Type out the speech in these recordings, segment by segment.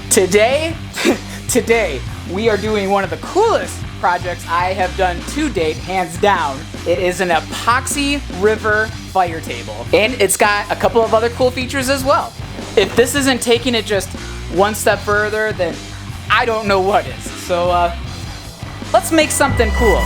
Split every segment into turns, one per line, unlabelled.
Today, we are doing one of the coolest projects I have done to date, hands down. It is an epoxy river fire table. And it's got a couple of other cool features as well. If this isn't taking it just one step further, then I don't know what is. So let's make something cool.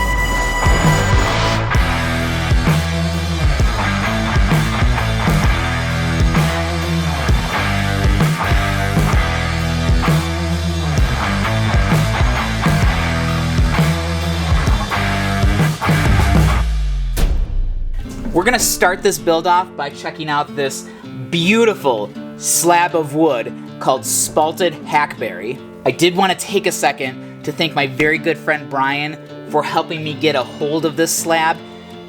We're gonna start this build off by checking out this beautiful slab of wood called spalted hackberry. I did want to take a second to thank my very good friend Brian for helping me get a hold of this slab.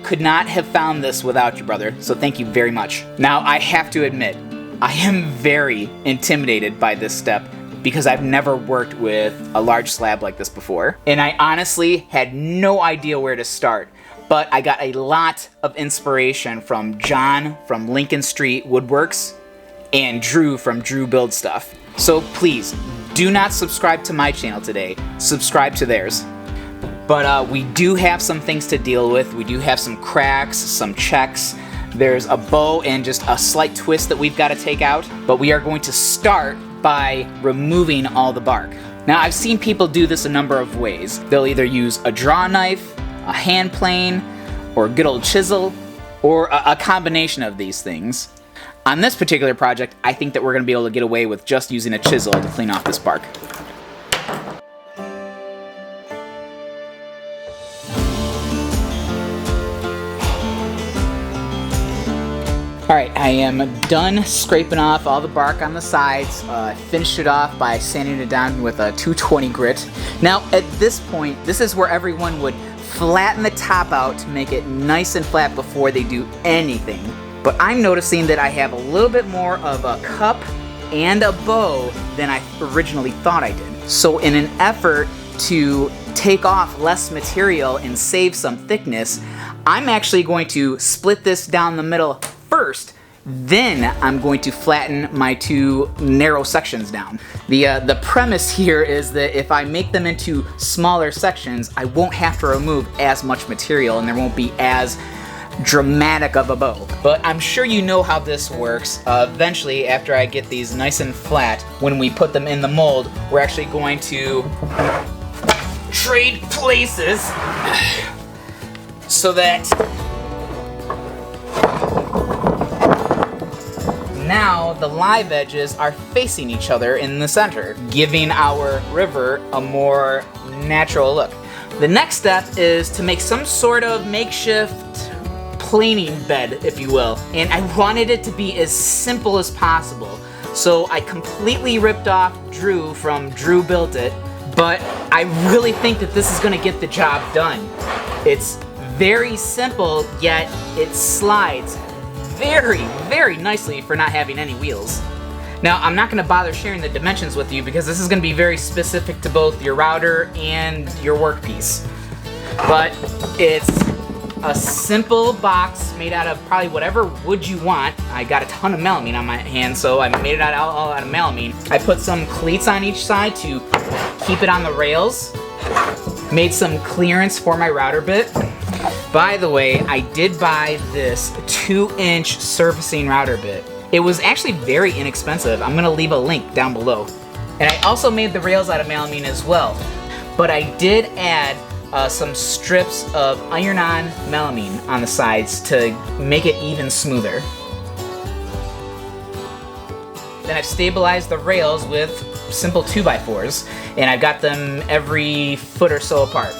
Could not have found this without you, brother, so thank you very much. Now, I have to admit, I am very intimidated by this step because I've never worked with a large slab like this before, and I honestly had no idea where to start. But I got a lot of inspiration from John from Lincoln Street Woodworks and Drew from Drew Build Stuff. So please, do not subscribe to my channel today. Subscribe to theirs. But we do have some things to deal with. We do have some cracks, some checks. There's a bow and just a slight twist that we've got to take out. But we are going to start by removing all the bark. Now, I've seen people do this a number of ways. They'll either use a draw knife, a hand plane, or a good old chisel, or a combination of these things. On this particular project, I think that we're going to be able to get away with just using a chisel to clean off this bark. Alright, I am done scraping off all the bark on the sides. I finished it off by sanding it down with a 220 grit. Now, at this point, this is where everyone would flatten the top out to make it nice and flat before they do anything. But I'm noticing that I have a little bit more of a cup and a bow than I originally thought I did. So in an effort to take off less material and save some thickness, I'm actually going to split this down the middle first. Then I'm going to flatten my two narrow sections down. The premise here is that if I make them into smaller sections, I won't have to remove as much material and there won't be as dramatic of a bow. But I'm sure you know how this works. Eventually, after I get these nice and flat, when we put them in the mold, we're actually going to trade places so that now the live edges are facing each other in the center, giving our river a more natural look. The next step is to make some sort of makeshift planing bed, if you will. And I wanted it to be as simple as possible. So I completely ripped off Drew from Drew Built It, but I really think that this is gonna get the job done. It's very simple, yet it slides very, very nicely for not having any wheels. Now, I'm not going to bother sharing the dimensions with you because this is going to be very specific to both your router and your workpiece. But it's a simple box made out of probably whatever wood you want. I got a ton of melamine on my hand, so I made it all out of melamine. I put some cleats on each side to keep it on the rails. Made some clearance for my router bit. By the way, I did buy this 2-inch surfacing router bit. It was actually very inexpensive. I'm gonna leave a link down below. And I also made the rails out of melamine as well. But I did add some strips of iron-on melamine on the sides to make it even smoother. Then I've stabilized the rails with simple 2x4s, and I've got them every foot or so apart.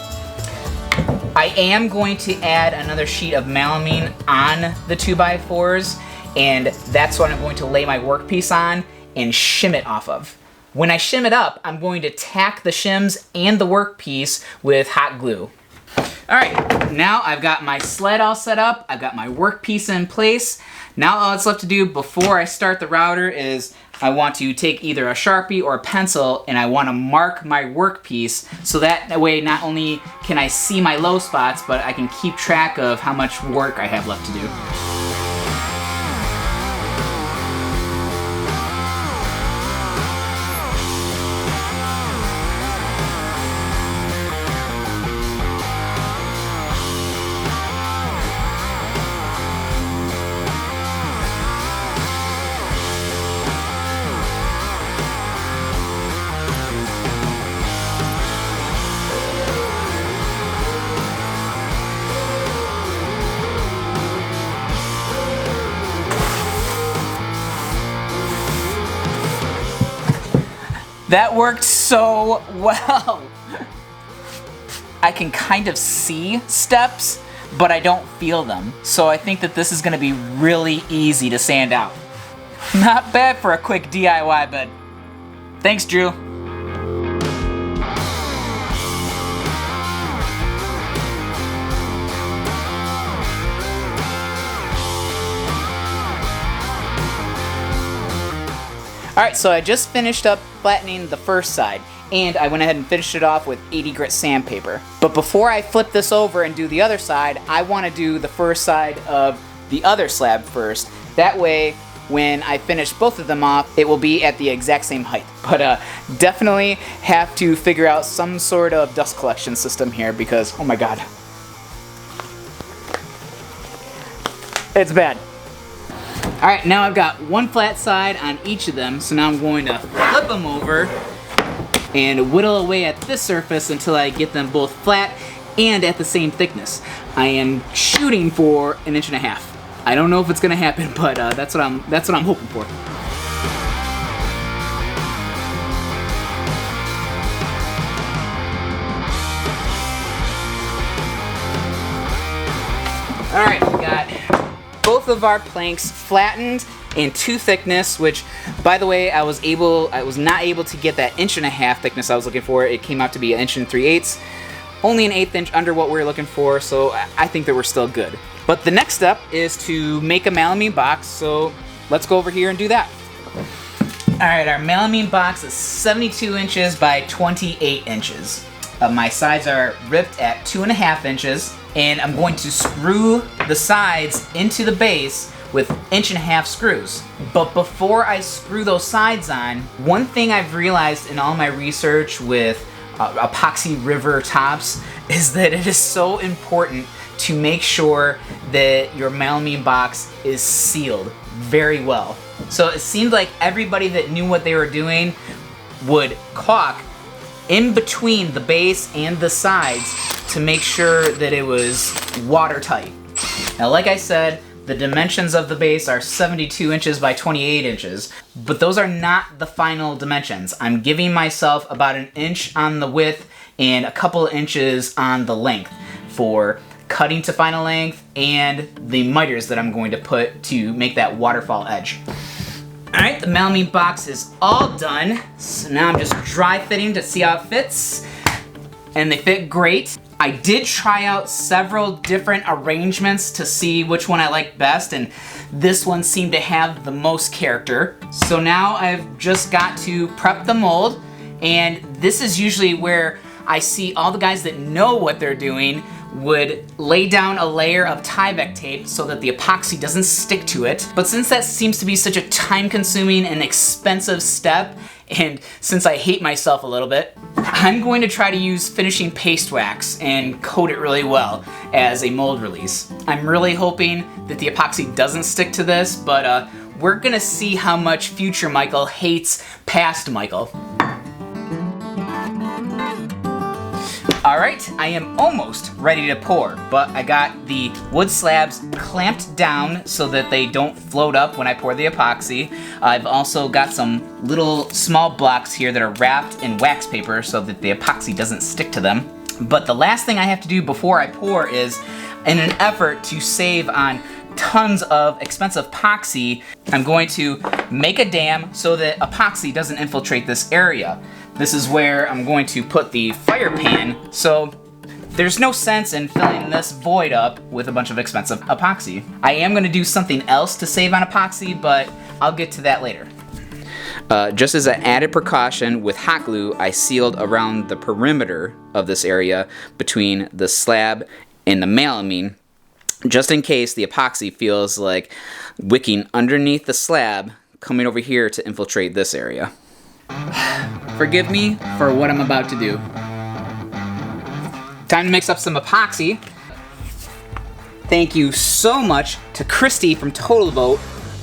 I am going to add another sheet of melamine on the 2x4s, and that's what I'm going to lay my workpiece on and shim it off of. When I shim it up, I'm going to tack the shims and the workpiece with hot glue. Alright, now I've got my sled all set up, I've got my workpiece in place. Now all that's left to do before I start the router is I want to take either a Sharpie or a pencil and I want to mark my workpiece so that way not only can I see my low spots, but I can keep track of how much work I have left to do. That worked so well. I can kind of see steps, but I don't feel them. So I think that this is gonna be really easy to sand out. Not bad for a quick DIY bed. Thanks, Drew. Alright, so I just finished up flattening the first side, and I went ahead and finished it off with 80 grit sandpaper. But before I flip this over and do the other side, I want to do the first side of the other slab first. That way, when I finish both of them off, it will be at the exact same height. But definitely have to figure out some sort of dust collection system here because, oh my god. It's bad. Alright, now I've got one flat side on each of them, so now I'm going to flip them over and whittle away at this surface until I get them both flat and at the same thickness. I am shooting for 1.5 inches. I don't know if it's gonna happen, but that's what I'm hoping for. Alright, we got both of our planks flattened in 2 thickness, which, by the way, I was not able to get that 1.5 inch thickness I was looking for. It came out to be 1 3/8 inches, only an 1/8 inch under what we were looking for, so I think that we're still good. But the next step is to make a melamine box, so let's go over here and do that. Alright, our melamine box is 72 inches by 28 inches. My sides are ripped at 2.5 inches, and I'm going to screw the sides into the base with 1.5 inch screws. But before I screw those sides on, one thing I've realized in all my research with epoxy river tops is that it is so important to make sure that your melamine box is sealed very well. So it seemed like everybody that knew what they were doing would caulk in between the base and the sides to make sure that it was watertight. Now, like I said, the dimensions of the base are 72 inches by 28 inches, but those are not the final dimensions. I'm giving myself about 1 inch on the width and a couple of inches on the length for cutting to final length and the miters that I'm going to put to make that waterfall edge. Alright, the melamine box is all done, so now I'm just dry fitting to see how it fits, and they fit great. I did try out several different arrangements to see which one I liked best, and this one seemed to have the most character. So now I've just got to prep the mold, and this is usually where I see all the guys that know what they're doing would lay down a layer of Tyvek tape so that the epoxy doesn't stick to it. But since that seems to be such a time-consuming and expensive step, and since I hate myself a little bit, I'm going to try to use finishing paste wax and coat it really well as a mold release. I'm really hoping that the epoxy doesn't stick to this, but we're gonna see how much future Michael hates past Michael. Alright, I am almost ready to pour, but I got the wood slabs clamped down so that they don't float up when I pour the epoxy. I've also got some little small blocks here that are wrapped in wax paper so that the epoxy doesn't stick to them. But the last thing I have to do before I pour is, in an effort to save on tons of expensive epoxy, I'm going to make a dam so that epoxy doesn't infiltrate this area. This is where I'm going to put the fire pan, so there's no sense in filling this void up with a bunch of expensive epoxy. I am going to do something else to save on epoxy, but I'll get to that later. Just as an added precaution, with hot glue, I sealed around the perimeter of this area between the slab and the melamine, just in case the epoxy feels like wicking underneath the slab, coming over here to infiltrate this area. Forgive me for what I'm about to do. Time to mix up some epoxy. Thank you so much to Christy from Total Boat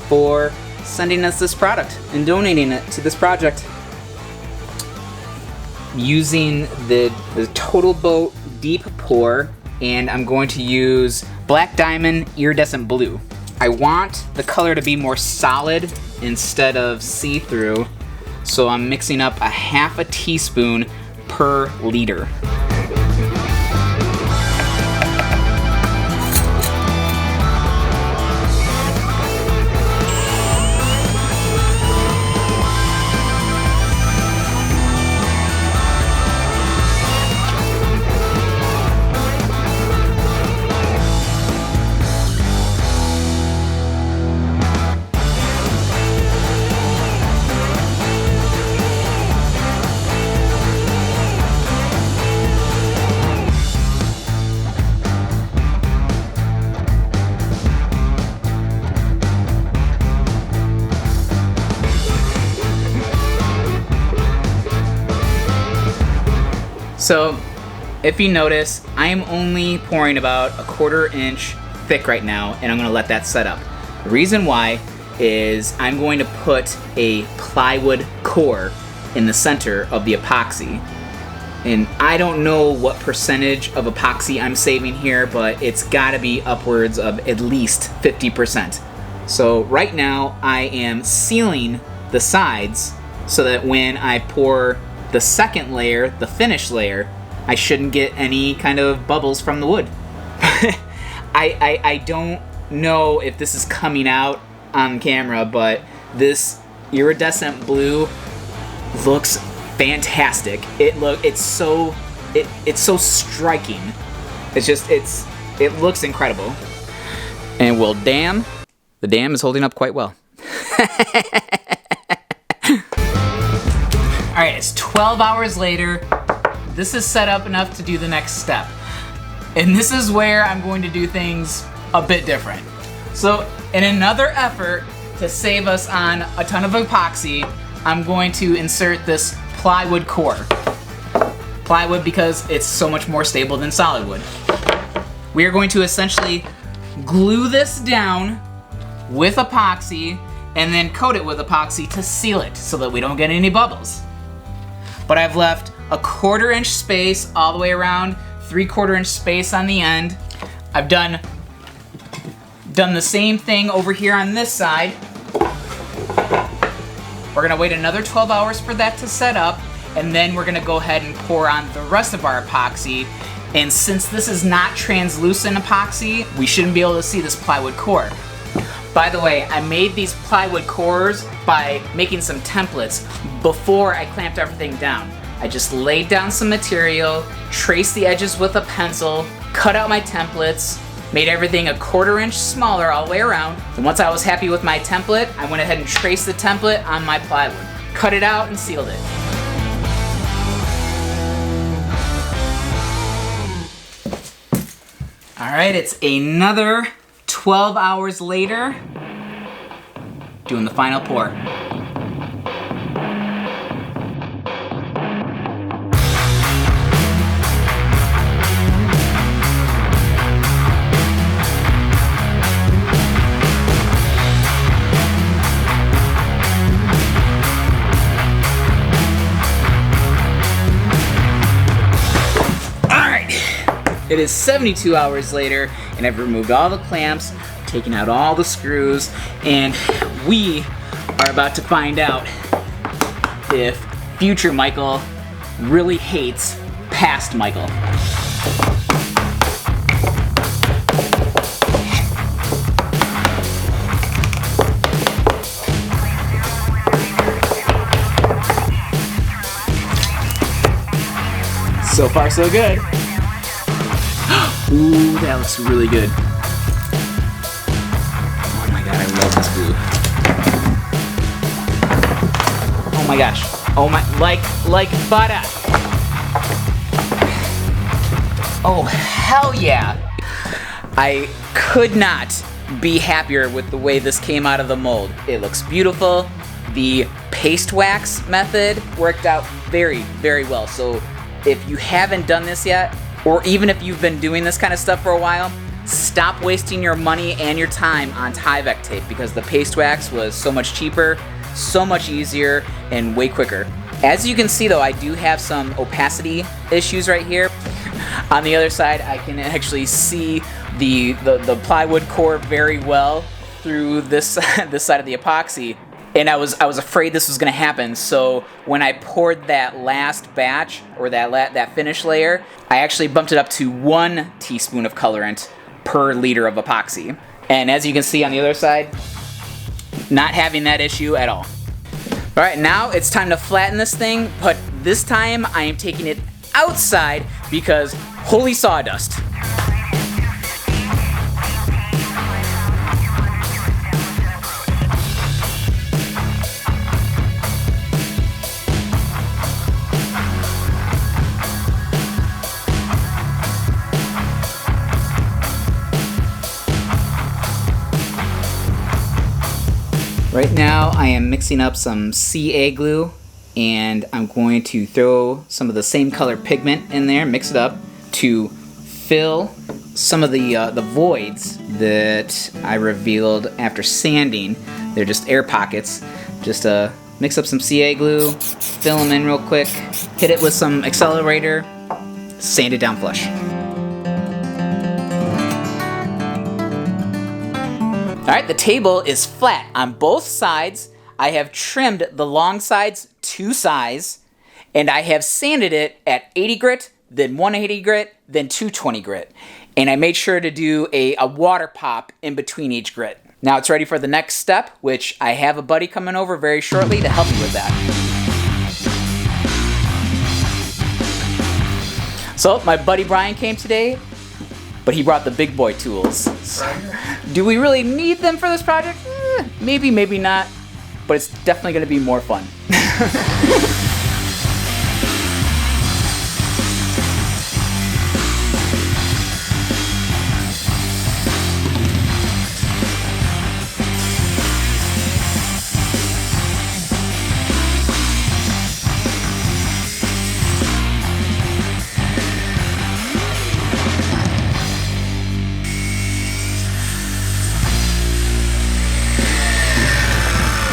for sending us this product and donating it to this project. Using the Total Boat Deep Pour, and I'm going to use Black Diamond Iridescent Blue. I want the color to be more solid instead of see-through, So I'm mixing up a half a teaspoon per liter. So, if you notice, I am only pouring about a 1/4 inch thick right now, and I'm gonna let that set up. The reason why is I'm going to put a plywood core in the center of the epoxy. And I don't know what percentage of epoxy I'm saving here, but it's gotta be upwards of at least 50%. So right now I am sealing the sides so that when I pour the second layer, the finish layer, I shouldn't get any kind of bubbles from the wood. I don't know if this is coming out on camera, but this iridescent blue looks fantastic. It's so striking. It looks incredible. And well, damn, the dam is holding up quite well. Alright, it's 12 hours later. This is set up enough to do the next step. And this is where I'm going to do things a bit different. So, in another effort to save us on a ton of epoxy, I'm going to insert this plywood core. Plywood because it's so much more stable than solid wood. We are going to essentially glue this down with epoxy and then coat it with epoxy to seal it so that we don't get any bubbles. But I've left a 1/4 inch space all the way around, 3/4 inch space on the end. I've done the same thing over here on this side. We're gonna wait another 12 hours for that to set up, and then we're gonna go ahead and pour on the rest of our epoxy. And since this is not translucent epoxy, we shouldn't be able to see this plywood core. By the way, I made these plywood cores by making some templates before I clamped everything down. I just laid down some material, traced the edges with a pencil, cut out my templates, made everything a 1/4 inch smaller all the way around. And once I was happy with my template, I went ahead and traced the template on my plywood, cut it out and sealed it. All right, it's another 12 hours later, doing the final pour. It is 72 hours later, and I've removed all the clamps, taken out all the screws, and we are about to find out if future Michael really hates past Michael. So far, so good. Ooh, that looks really good. Oh my god, I love this glue. Oh my gosh. Oh my, like butter. Oh, hell yeah. I could not be happier with the way this came out of the mold. It looks beautiful. The paste wax method worked out very, very well. So if you haven't done this yet, or even if you've been doing this kind of stuff for a while, stop wasting your money and your time on Tyvek tape because the paste wax was so much cheaper, so much easier, and way quicker. As you can see though, I do have some opacity issues right here. On the other side, I can actually see the plywood core very well through this, this side of the epoxy. And I was afraid this was gonna happen, so when I poured that last batch, or that finish layer, I actually bumped it up to 1 teaspoon of colorant per liter of epoxy. And as you can see on the other side, not having that issue at all. All right, now it's time to flatten this thing, but this time I am taking it outside because holy sawdust. Right now I am mixing up some CA glue, and I'm going to throw some of the same color pigment in there, mix it up to fill some of the voids that I revealed after sanding. They're just air pockets. Just mix up some CA glue, fill them in real quick, hit it with some accelerator, sand it down flush. Alright, the table is flat on both sides. I have trimmed the long sides to size, and I have sanded it at 80 grit, then 180 grit, then 220 grit. And I made sure to do a water pop in between each grit. Now it's ready for the next step, which I have a buddy coming over very shortly to help me with that. So my buddy Brian came today, but he brought the big boy tools. Do we really need them for this project? Maybe, maybe not, but it's definitely going to be more fun.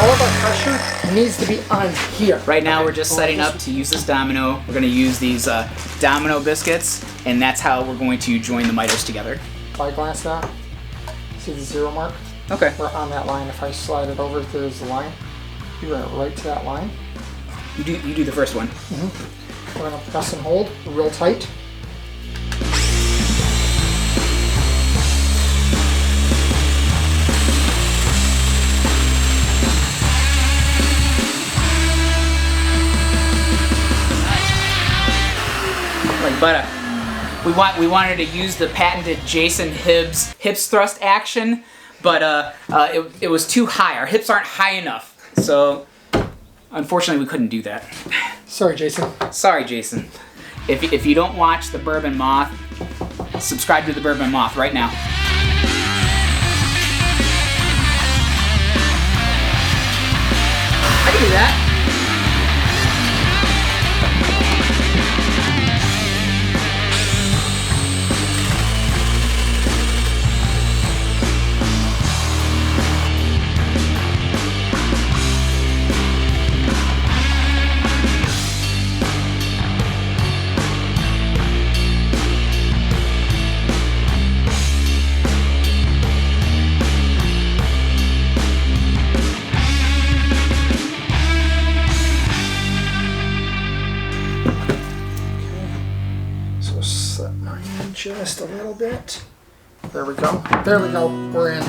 All of our pressure needs to be on here.
Right now we're just setting up to use this domino. We're going to use these domino biscuits, and that's how we're going to join the miters together.
If I glance that, see the 0 mark?
Okay.
We're on that line. If I slide it over, there's the line. You run it right to that line.
You do the first one.
Mm-hmm. We're going to press and hold real tight.
But we wanted to use the patented Jason Hibbs hips thrust action, but it was too high. Our hips aren't high enough, so unfortunately we couldn't do that.
Sorry, Jason.
Sorry, Jason. If you don't watch the Bourbon Moth, subscribe to the Bourbon Moth right now. I can do that.
Just a little bit. There we go. There we go. We're in.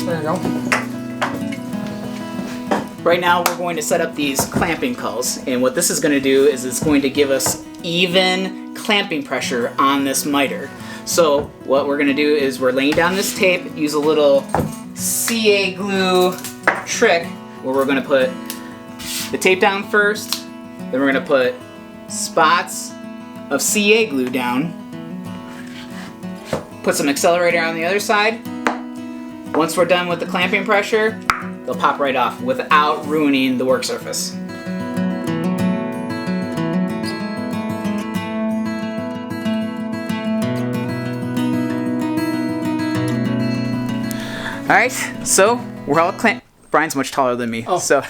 There you go.
Right now we're going to set up these clamping culls, and what this is going to do is it's going to give us even clamping pressure on this miter. So what we're going to do is we're laying down this tape, use a little CA glue trick where we're going to put the tape down first, then we're going to put spots of CA glue down, put some accelerator on the other side. Once we're done with the clamping pressure, they'll pop right off without ruining the work surface. Alright, so we're all Brian's much taller than me, so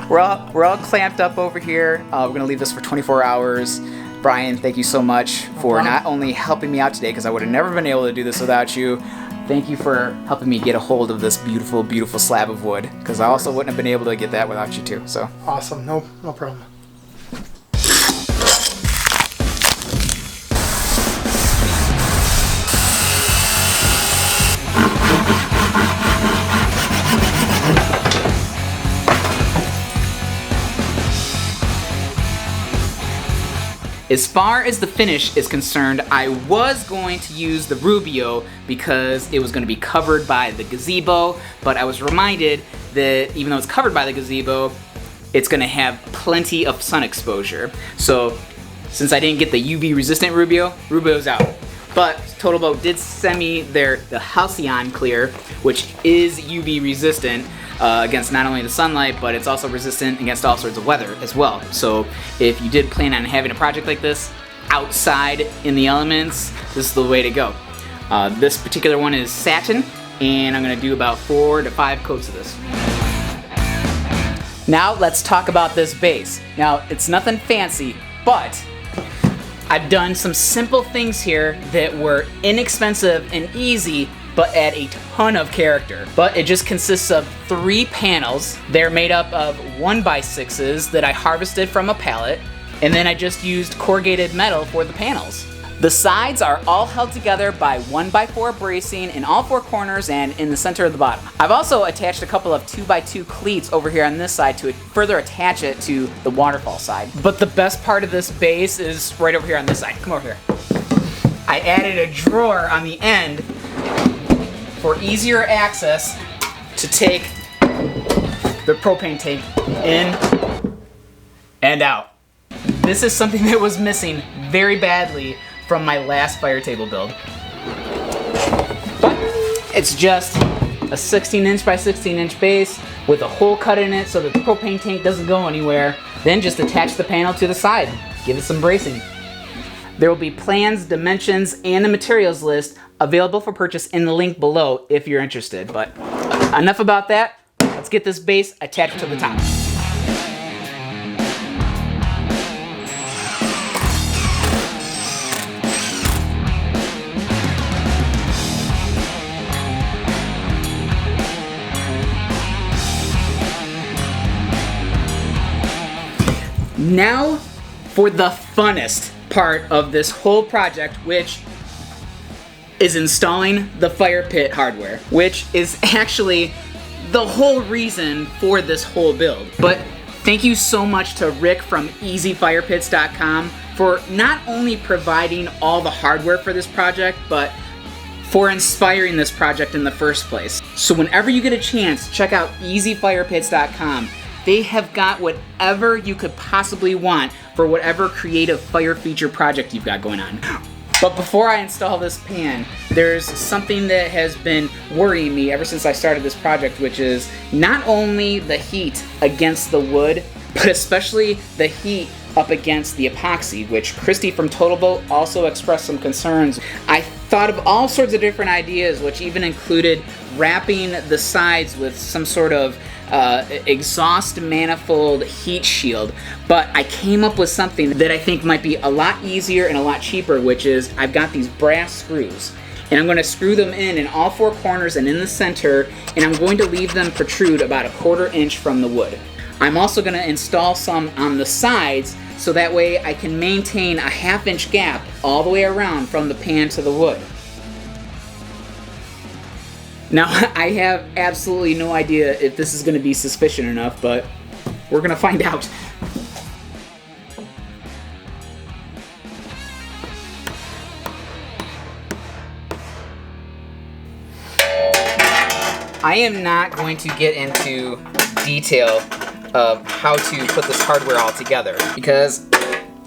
we're all clamped up over here. We're gonna leave this for 24 hours. Brian, thank you so much for not only helping me out today, because I would have never been able to do this without you. Thank you for helping me get a hold of this beautiful, beautiful slab of wood, because I also wouldn't have been able to get that without you too. So
awesome, no problem.
As far as the finish is concerned, I was going to use the Rubio because it was going to be covered by the gazebo, but I was reminded that even though it's covered by the gazebo, it's going to have plenty of sun exposure. So since I didn't get the UV resistant Rubio's out. But Total Boat did send me the Halcyon Clear, which is UV resistant against not only the sunlight, but it's also resistant against all sorts of weather as well. So if you did plan on having a project like this outside in the elements, this is the way to go. This particular one is satin, and I'm gonna do about 4 to 5 coats of this. Now let's talk about this base. Now it's nothing fancy, but I've done some simple things here that were inexpensive and easy, but add a ton of character. But it just consists of 3 panels. They're made up of 1x6s that I harvested from a pallet, and then I just used corrugated metal for the panels. The sides are all held together by 1x4 bracing in all 4 corners and in the center of the bottom. I've also attached a couple of 2x2 cleats over here on this side to further attach it to the waterfall side. But the best part of this base is right over here on this side. Come over here. I added a drawer on the end for easier access to take the propane tank in and out. This is something that was missing very badly from my last fire table build. But it's just a 16-inch by 16-inch base with a hole cut in it so that the propane tank doesn't go anywhere. Then just attach the panel to the side. Give it some bracing. There will be plans, dimensions, and the materials list available for purchase in the link below if you're interested. But enough about that. Let's get this base attached to the top. Now for the funnest part of this whole project, which is installing the fire pit hardware, which is actually the whole reason for this whole build. But thank you so much to Rick from easyfirepits.com for not only providing all the hardware for this project, but for inspiring this project in the first place. So whenever you get a chance, check out easyfirepits.com. They have got whatever you could possibly want for whatever creative fire feature project you've got going on. But before I install this pan, there's something that has been worrying me ever since I started this project, which is not only the heat against the wood, but especially the heat up against the epoxy, which Christy from Total Boat also expressed some concerns. I thought of all sorts of different ideas, which even included wrapping the sides with some sort of exhaust manifold heat shield, but I came up with something that I think might be a lot easier and a lot cheaper, which is I've got these brass screws, and I'm going to screw them in all 4 corners and in the center, and I'm going to leave them protrude about 1/4 inch from the wood. I'm also going to install some on the sides so that way I can maintain a 1/2 inch gap all the way around from the pan to the wood. Now, I have absolutely no idea if this is going to be sufficient enough, but we're going to find out. I am not going to get into detail of how to put this hardware all together, because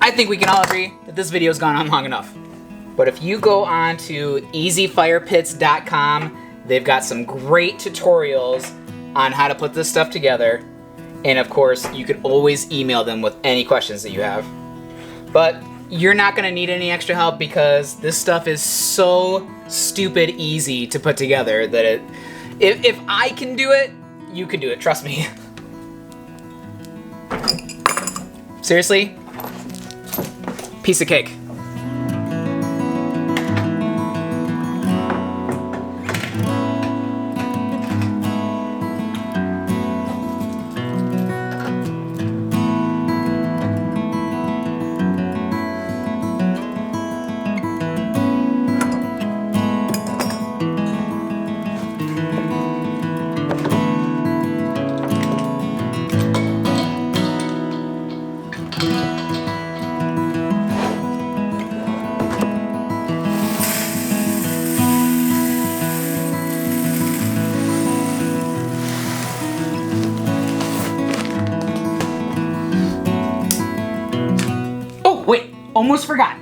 I think we can all agree that this video's gone on long enough. But if you go on to easyfirepits.com, they've got some great tutorials on how to put this stuff together. And of course, you could always email them with any questions that you have. But you're not gonna need any extra help because this stuff is so stupid easy to put together that if I can do it, you can do it, trust me. Seriously, piece of cake. Wait, almost forgot.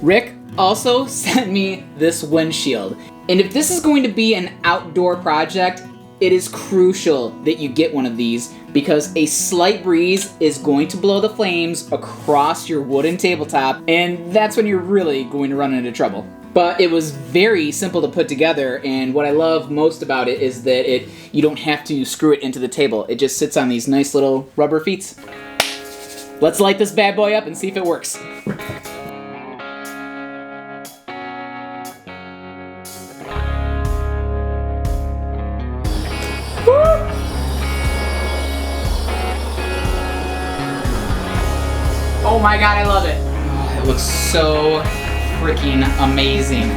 Rick also sent me this windshield. And if this is going to be an outdoor project, it is crucial that you get one of these because a slight breeze is going to blow the flames across your wooden tabletop, and that's when you're really going to run into trouble. But it was very simple to put together, and what I love most about it is that you don't have to screw it into the table. It just sits on these nice little rubber feet. Let's light this bad boy up and see if it works. Oh my god, I love it. Oh, it looks so freaking amazing.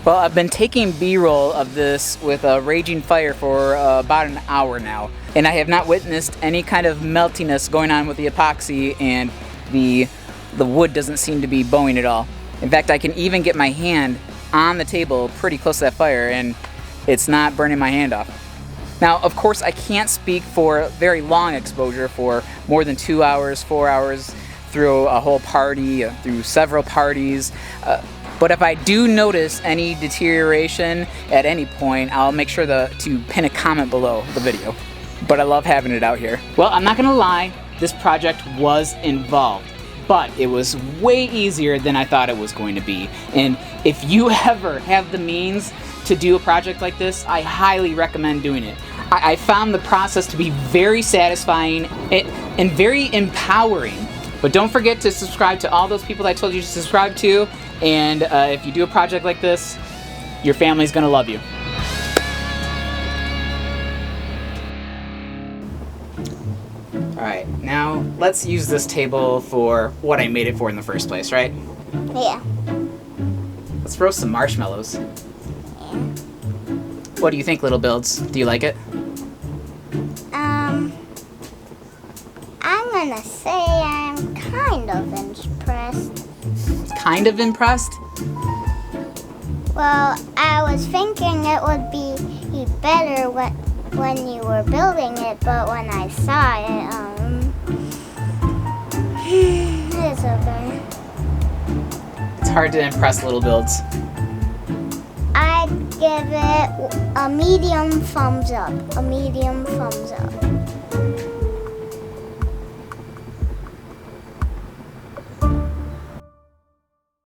Well, I've been taking B-roll of this with a raging fire for about an hour now, and I have not witnessed any kind of meltiness going on with the epoxy, and the wood doesn't seem to be bowing at all. In fact, I can even get my hand on the table pretty close to that fire, and it's not burning my hand off. Now, of course, I can't speak for very long exposure for more than 2 hours, 4 hours, through a whole party, through several parties. But if I do notice any deterioration at any point, I'll make sure to pin a comment below the video. But I love having it out here. Well, I'm not gonna lie, this project was involved, but it was way easier than I thought it was going to be. And if you ever have the means to do a project like this, I highly recommend doing it. I found the process to be very satisfying and very empowering. But don't forget to subscribe to all those people that I told you to subscribe to. And if you do a project like this, your family's gonna love you. Alright, now let's use this table for what I made it for in the first place, right?
Yeah.
Let's roast some marshmallows.
Yeah.
What do you think, Little Builds? Do you like it?
I'm gonna say I'm kind of impressed.
Kind of impressed?
Well, I was thinking it would be better when you were building it, but when I saw it, it's okay.
It's hard to impress Little Builds.
I'd give it a medium thumbs up. A medium thumbs up.